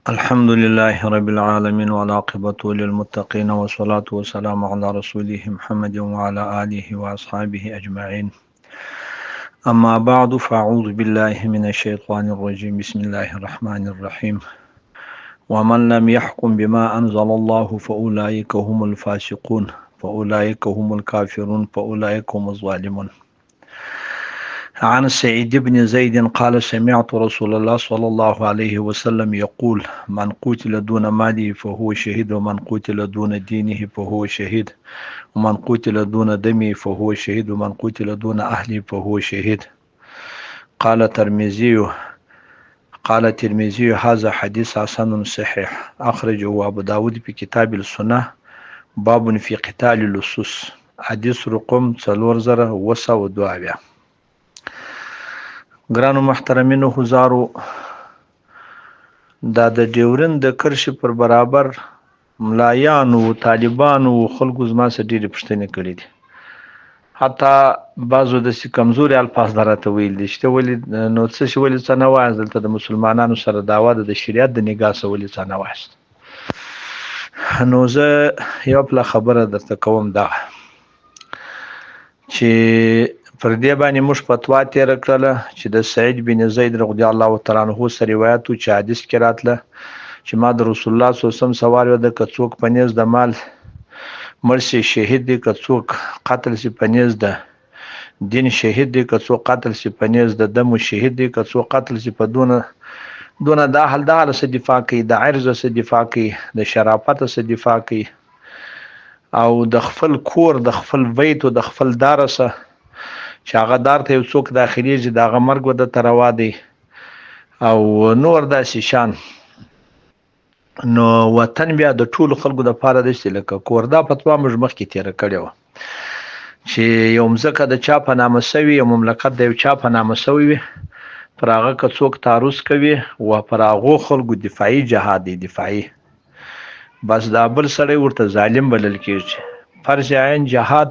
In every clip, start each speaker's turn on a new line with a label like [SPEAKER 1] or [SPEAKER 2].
[SPEAKER 1] الحمد لله رب العالمين والعاقبة للمتقين والصلاة والسلام على رسوله محمد وعلى آله وأصحابه أجمعين. أما بعد فأعوذ بالله من الشيطان الرجيم. بسم الله الرحمن الرحيم. ومن لم يحكم بما أنزل الله فأولئك هم الفاسقون فأولئك هم الكافرون فأولئك هم الظالمون. عن سعيد بن زيد قال سمعت رسول الله صلى الله عليه وسلم يقول من قتل دون ماله فهو شهيد ومن قتل دون دينه فهو شهيد ومن قتل دون دمه فهو شهيد ومن قتل دون أهله فهو شهيد. قال الترمذي هذا حديث حسن صحيح أخرجه أبو داود في كتاب السنة باب في قتال اللصوص حديث رقم 4002. ګرانو محترمینو حضارو، دا د ډیورند د کرښې پر برابر ملایانو طالبانو خلکو زما سره ډېرې پوښتنې کړې دي. حتی بعضو داسې کمزوري الفاظ راته ویل دي چې ولې نو څه شي ولې څه نه وایاست، دلته د مسلمانانو سره دعوا ده د شریعت د نګاه څخه ولې څه نه وایاست. نو زه یو پله خبره درته کوم، دا چې پر دې باندې موږ فتوا تېره کړله چې د سعید بن زید رضی الله تعالی عنه سره روایت و چې حدیث کې راتله چې ما د رسول الله صلی الله علیه وسلم سوال وکړ که څوک په نیز د مال مړ شي شهید دی، که څوک قتل شي په نیز د دین شهید دی، که څوک قتل شي په نیز د دم شهید دی، که څوک قتل شي په دونه د اهل څه دفاع کوي، د عرض څه دفاع کوي، د شرافت څه دفاع کوي، او د خپل کور د خپل بیت او د خپل دار څه چې هغه دار ته یو څوک داخلېږي د هغه مرګ ورته ته روا دی او نور داسې شان. نو وطن بیا د ټولو خلکو دپاره داسې لکه کور. دا فتوا موږ مخکې تېره کړې وه چې یو مځکه د چا په نامه سوي، یو مملکت د یو چا په نامه سوی وي، پر هغه که څوک تعرض کوي و پر هغو خلکو دفاعي جهاد دی، دفاعي بس دا بل سړی ورته ظالم بلل کېږي. فرض عین جهاد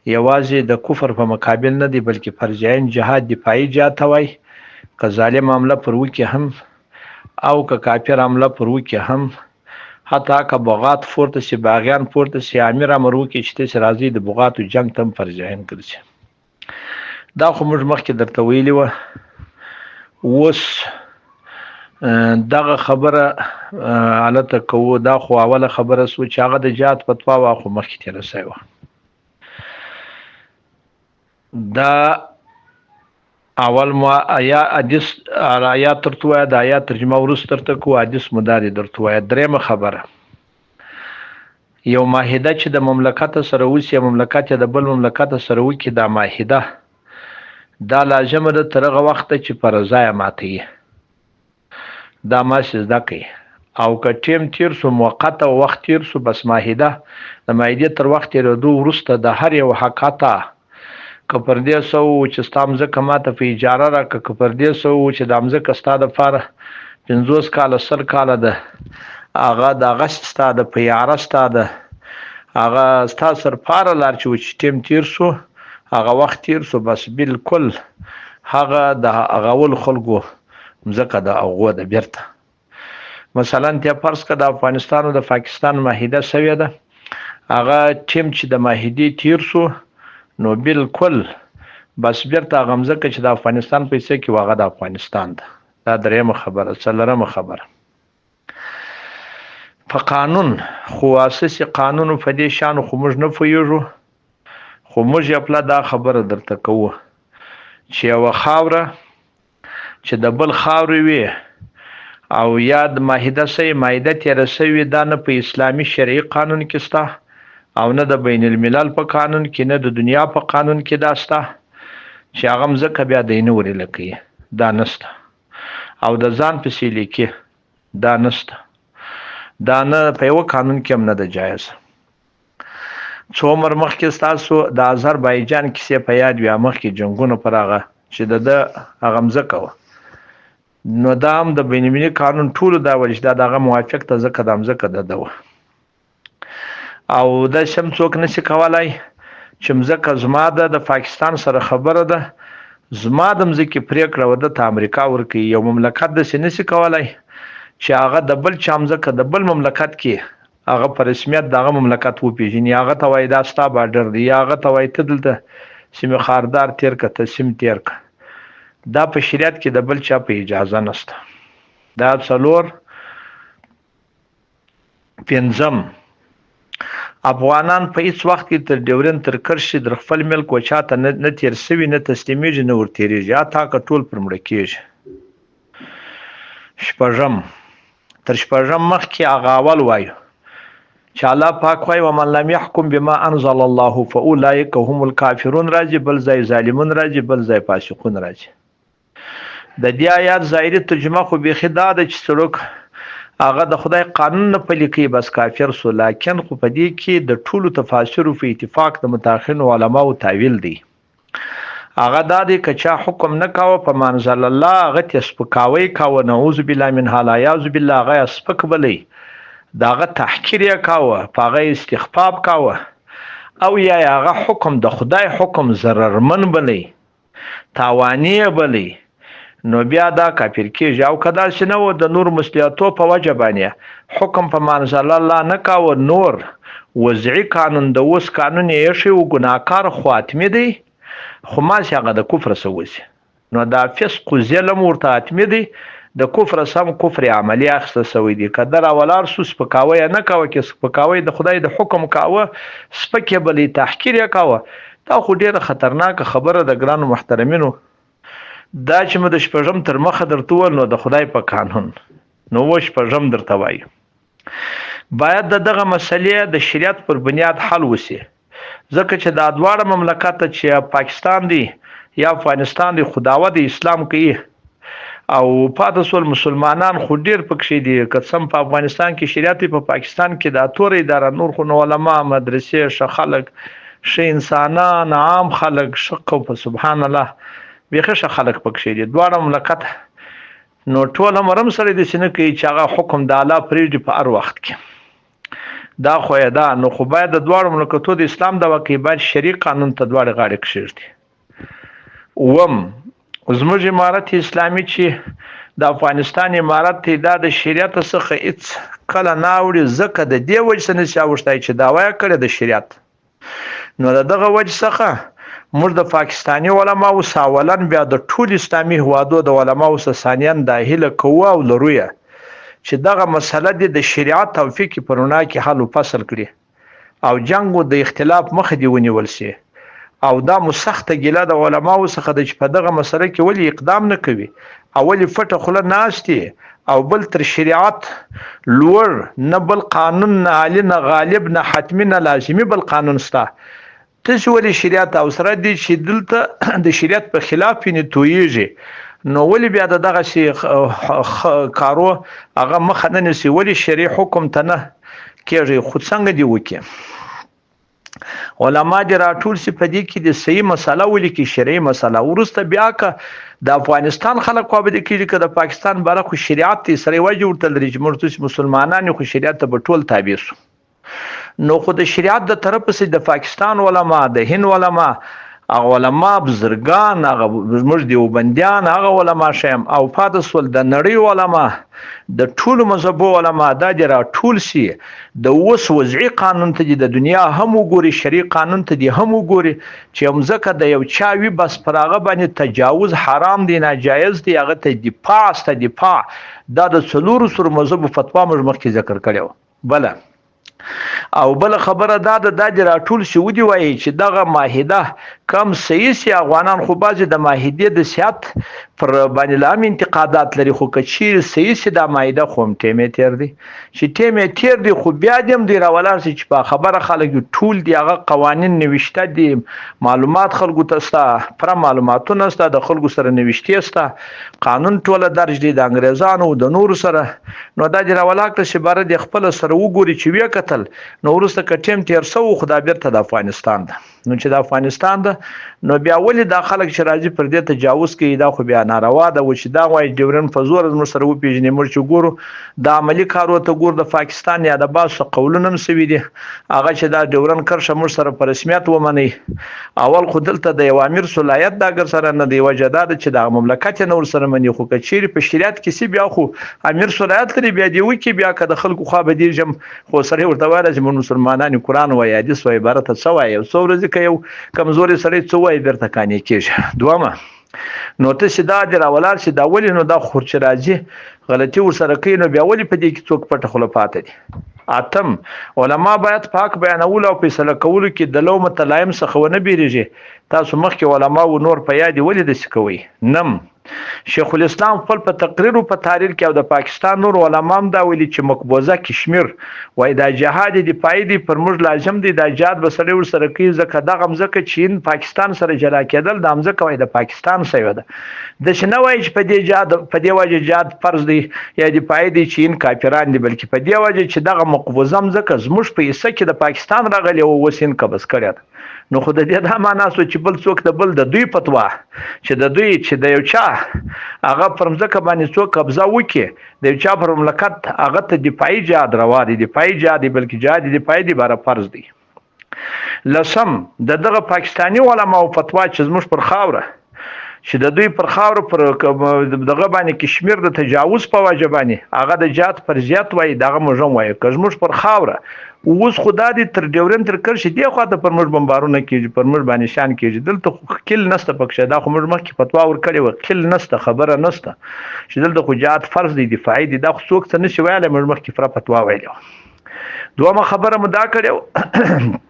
[SPEAKER 1] یوازې د کفر په مقابل نه دی، بلکې فرض عین جهاد دفاعي جهاد ته وایي. که ظالم حمله پر وکړي هم او که کافر حمله پر وکړي هم، حتی که بغات پورته شي، باغیان پورته شي، امیر امر وکړي چې تاسې راځئ د بغاتو جنګ ته هم فرض عین ګرځي. دا خو موږ مخکې درته ویلي وه. اوس دغه خبره هلته کوو. دا خو اوله خبره سوه چې هغه د جهاد فتوا وه، خو مخکې تېره سوې وه. دا اول ما حدیث آیات درته وایه، د آیات ترجمه وروسته درته کوو، حدیث مو دا دی درته وایه. درېیمه خبره، یو معاهده چې د مملکت سره وسي، مملکت یې د بل مملکت سره وکړي، دا معاهده دا لازمه ده تر هغه وخته چې په رضا یې ماتوي. دا ماسې زده کوي، او که ټیم تیر سو، موقته وخت تیر سو، بس معاهده د معاهدې تر وخت تېرېدو وروسته د هر یو حقته که پر دې څه و چې ستا مځکه ماته په اجاره راکړه، که پر دې څه و چې دا مځکه ستا دپاره 50 کاله 100 کاله ده، هغه د هغه ستا ده، په یاره ستا ده، هغه ستا سرپاره لار چې و چې ټیم تیر سو، هغه وخت تیر سو، بس بالکل هغه د هغول خلکو مځکه د هغو ده بیرته. مثلا ته فرض کړه د افغانستان او د پاکستان معاهده سوې ده، هغه ټیم چې د معاهدې تیر سو، نو بالکل بس بیرته هغه مځکه چې د افغانستان پیسې کې و هغه د افغانستان ده. دا درېیمه خبره. څلورمه خبره، په قانون خو اساسي قانون په دې شان خو موږ نه پوهېږو، خو موږ یې پله دا خبره درته کوو چې یوه خاوره چې د بل خاورې وي او یا د معاهده سوې معاهده تېره سوې، دا نه په اسلامي شرعي قانون کې سته او نه د بین الملل په قانون کې، نه د دنیا په قانون کې دا سته چې هغه مځکه بیا دی نه ورېله کوي، دا نسته. او د ځان پسې لیکي، دا نسته. دا نه په یوه قانون کې هم نه ده جایز. څو عمر مخکې ستاسو د آذربایجان کیسې په یاد وي، مخکې جنګونه پر هغه چې د ده هغه مځکه وه، نو دا هم د بین المللي قانون ټولو دا ویل چې دا د هغه موافق ده، ځکه دا مځکه د ده وه. او داسې هم څوک نشي کولی چې مځکه زما ده، د پاکستان سره خبره ده، زما د مځکې پرېکړه وده ته امریکا ورکوي. یو مملکت داسې نشي کولی چې هغه د بل چا مځکه د بل مملکت کې هغه په رسمیت دغه مملکت وپېژني، هغه ته وایي دا ستا بارډر دی، یا هغه ته وایي ته دلته سیمې خاردار تېر که ته سیم تېر که. دا په شریعت کې د بل چا په اجازه نشته. دا څلور. پنځم، افغانان په هیڅ وخت کې تر ډیورند تر کرښې در خپل ملک و چاته نه تېر سوي، نه تسلیمیږي، نه ورتېرېږي، حتی که ټول پر مړه کېږي. شپږم، تر شپږم مخکې هغه اول وایو چې الله پاک وایي ومن لم يحکم بما انزل الله فاولئک هم الکافرون راځي، بل ځای ظالمون راځي، بل ځای فاسقون راځي. د دې آیات ظاهري ترجمه خو بیخي دا ده چې څوک هغه د خدای قانون نه پلي کوي بس کافر سو، لیکن خو په دې کې د ټولو تفاسیرو په اتفاق د متأخرینو علماو تعویل دی. هغه دا دی که چا حکم نه کاوه په منزل الله، هغه ته سپکاوی کاوه، نعوذ بالله من هغه یعوذ بالله، هغه یې سپک بلی، د هغه تحقیر یې کاوه، په هغه یې استخفاف کاوه، او یا هغه حکم د خدای حکم ضررمن بلی، تاوانی یې بلی، نو بیا دا کافر کېږي. او که داسې نه و د نور مصلحتو په وجه باندې حکم په منزل الله نه کاوه، نور وضعي قانون د اوس قانون یې ایښی و، ګناهکار خو حتمي دی، خو ماسې هغه د کفر څه وځي، نو دا فسق و ظلم ورته حتمي دی، د کفر سم کفر عملی اخیسته سوی دی. که در ولاړ سو سپکاوی یې نه کوه، که سپکاوی د خدای د حکم کاوه، سپک یې بلې، تحقیر یې کاوه، دا خو ډېره خطرناکه خبره د ګرانو محترمینو. دا چې مو د شپږم تر مخه درته وویل نو د خدای په قانون، نو و شپږم درته وایو. باید د دغه مسلې د شریعت پر بنیاد حل وسي، ځکه چې دا دواړه مملکت چې پاکستان دی یا افغانستان دی خو دعوه د اسلام کوي، او پاتې سول مسلمانان خو ډېر پکښې دي. که څه په افغانستان کې شریعت په پاکستان کې دا توره اداره، نور خو نو علما، مدرسې، ښه خلک، ښه انسانان، عام خلک، ښه په سبحان الله بیخي ښه خلک پکښې دي دواړه مملکت. نو ټول هم سره داسې نه کوي چې هغه حکم د الله پرېږدي په هر وخت کې، دا خو یې ده. نو خو باید د دواړو مملکتو د اسلام د واقع باید شرعي قانون ته دواړې غاړې کښېږدي. اووم، زموږ امارت اسلامي چې د افغانستان امارت دی، دا د شریعت څخه هېڅ کله نه اوړي، ځکه د دې وجې څه نشي اوښتی چې دعوا یې کړې د شریعت. نو د دغه وجې څخه موږ د پاکستاني علماو ساولا بیا د ټول اسلامي هوادو د علماو ثانیاً دا هیله کوو او لرو چې دغه مسله د شریعت او فقه په رڼا کې حل و فصل کړي، او جنګ د اختلاف مخه دی ونیول سي. او دا مو سخته ګیله د علماو څخه د چې په دغه مسله کې ولې اقدام نه کوي، او ولې فټه خوله ناستي، او بل تر شریعت لوړ نه بل قانون، نه عالی، نه غالب، نه حتمی، نه لازمي بل قانون سته. تاسو ولې شریعت او سره دي چې دلته د شریعت په خلاف یې تویږي، نو ولې بیا دغه شی کارو هغه مخه نه نیسي، ولې شرعي حکم ته نه کېږي، خو څنګه دی وکړي. علما دې راټول سي په دې کې د صحیح مسله ولیکي، شرعي مسله. وروسته بیا که د افغانستان خلک خو به دې کېږي، که د پاکستان باره خو شریعت دی سره وجه ورته لري چې موږ مسلمانان خو شریعت ته به ټول تابع سو. نو خو د شریعت د طرف سي د پاکستان علما، د هند علما، هغه علما بزرګان، هغه زموږ دیوبندیان، هغه علما شیم، او پاتې سول د نړۍ علما، د ټولو مذهبو علما، دا دې راټول سي د اوس وضعي قانون ته د دنیا هم وګوري، شرعي قانون ته دې هم وګوري چې مځکه د یو چا وي بس پر هغه باندې تجاوز حرام دی، ناجایز دی، هغه ته دفاع. دا د څلورو سرو مذهبو فتوا موږ مخکې ذکر کړی و. بله او بل خبره دا د داج راټول شو دی وایي چې دغه معاهده کم صحیح سي. افغانان خو بعضې د معاهدې د صحت پر باندې لا هم انتقادات لري، خو که چیرې صحیح سي دا معاهده خو هم ټیم یې تېر دی، چې ټیم یې تېر دی، خو بیا دې هم دی راولاړ سي چې په خبره خلک ټول دي، هغه قوانین نوشته دي، معلومات خلکو ته سته، پوره معلوماتونه سته، د خلکو سره نوشتې سته، قانون ټوله درج دی د انګریزانو د نورو سره. نو دا دې راولاړ کړه چې باره دې خپله سره وګوري چې ویې کتل، نو وروسته که ټیم تېر سو خو دا بېرته د افغانستان ده. نو چې د افغانستان ده نو بیا ولې دا خلک چې راځي پر دې تجاوز کوي دا خو بیا ناروا ده و چې دا وایي ډیورن په زور زموږ سره وپېژني موږ چې ګورو د عملي کار ورته ګورو د پاکستان یا د باسو قولونه هم سوي دي هغه چې دا ډیورن کرښه موږ سره په رسمیت ومنئ اول خو دلته د یو امیر صلاحیت دا اګر سره نه دی وجه دا ده چې د مملکت نه ورسره مني خو که چیرې په شریعت کې سي بیا خو امیر صلاحیت لري بیا دې وکړي بیا که د خلکو خوا به دېږم خو سړی ورته وایي چې موږ مسلمانان قرآن وایي حدیث وایي عبارت څه وایي یو څو ورځې که یو کمزوري سړی څه وایي بېرته قانع کېږي دومه نو ته چې دا دې راولاړ شي دا ولې نو دا خور چې راځي غلطي ورسره کوي نو بیا ولې په دې کې څوک پټه خوله پاته دي اتم علما باید پاک بیانولو او فیصله کولو کې د لوم تلایم څخه ونه بیریږي تاسو مخکې علما و نور په یاد ولې داسې کوئ نم شیخ الاسلام خپل په تقریر او په تحریر کې او د پاکستان نور علما هم دا ویلي چې مقبوضه کشمیر وای دا جهاد دفاعي دی پر موږ لازم دی دا جهاد به سړی ورسره کوي ځکه دغه مځکه چین پاکستان سره جلا کېدل د مځکه وای د پاکستان سوی ده د شنه وای چې په دې جهاد په دې وجه جهاد فرض دی یا دفاعي دی چین کافران دي بلکې په دې وجه چې دغه مقبوضه مځکه زموږ په حصه کې د پاکستان راغلی او وسین قبض کړی ده نو خو د دې دا معنا سو چې بل څوک د بل د دوی فتوا چې د دوی چې د یو چا هغه پر مځکه باندې څوک قبضه وکړي د یو چا پر مملکت هغه ته دفاعي جهاد روا دي دفاعي جهاد بلکې جهاد دفاعي دی باره فرض دی لسم دغه پاکستانی علماء فتوا چې زموږ پر خاوره چې د دوی پر خاور پر دغه باندې کشمیر د تجاوز په وجه باندې هغه د جهاد پر زیات وایي دغه موږ وایي که زموږ پر خاوره اوس خدا دې تر ډیورن تر کرښې دی خواته پر موږ بمبارونه کېږي پر موږ باندې شان کېږي دلته خو کل نسته پکښې دا خو موږ مخکې فتوا ورکړې وه کل نسته خبره نسته چې دلته خو جهاد فرض دی دفاعي دی دا خو څوک څه نشي ویلی موږ مخکې پوره فتوا ویلې وه دویمه خبره مو دا کړې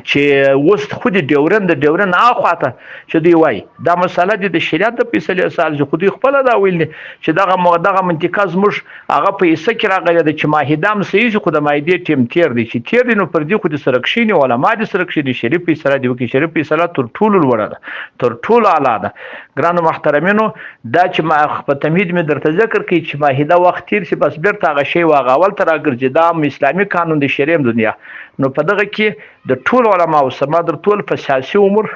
[SPEAKER 1] چې اوس خو د ډیورن اخواته چې دوی وایي دا مسله د شریعت د فیصلې اساس خو دوی خپله دا ویل چې دغه منطقه زموږ هغه په حصه کې راغلی ده چې معاهده هم صحیح شي خو د معاهدې ټیم تیر دی چې تیر دی نو پر دې خو د سره کښېني علما دې سره کښېني شریف فیصله دې وکړي شریف فیصله تر ټولو لوړه ده تر ټولو اعلی ده ګرانو محترمینو دا چې ما په تمهید مې درته ذکر کړي چې معاهده وخت تیر شي بس بیرته هغه شی هغه اول ته راګرځي دا اسلامي قانون د شریعه دنیا نو په دغه کې د ټول علماء سما در ټول په سیاسي امور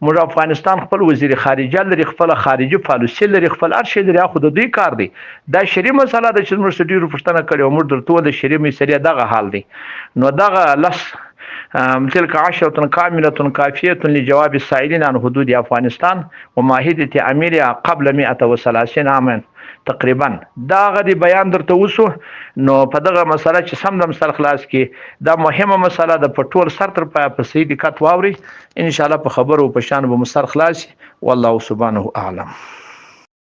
[SPEAKER 1] موږ افغانستان خپل وزیر خارجه لري خپل خارجي پالیسي لري خپل هر شی لري خو د دوی کار دی دا شری مسله ده چې موږ ډیرو پښتنه کړو موږ در ټول د شری مسله دغه حال دی نو دغه لس تلك 10 كاملة كافية لجواب السائلين عن حدود أفغانستان ومعاهدة أميرها قبل 130 عاما تقریبا دا غدي بیان درته وسو نو په دغه مسله چې سم د مسل خلاص کې دا مهمه مسله د پټول سر تر په صحیح دقت واوري ان شاء الله په خبرو په شان به مسل خلاص والله سبحانه اعلم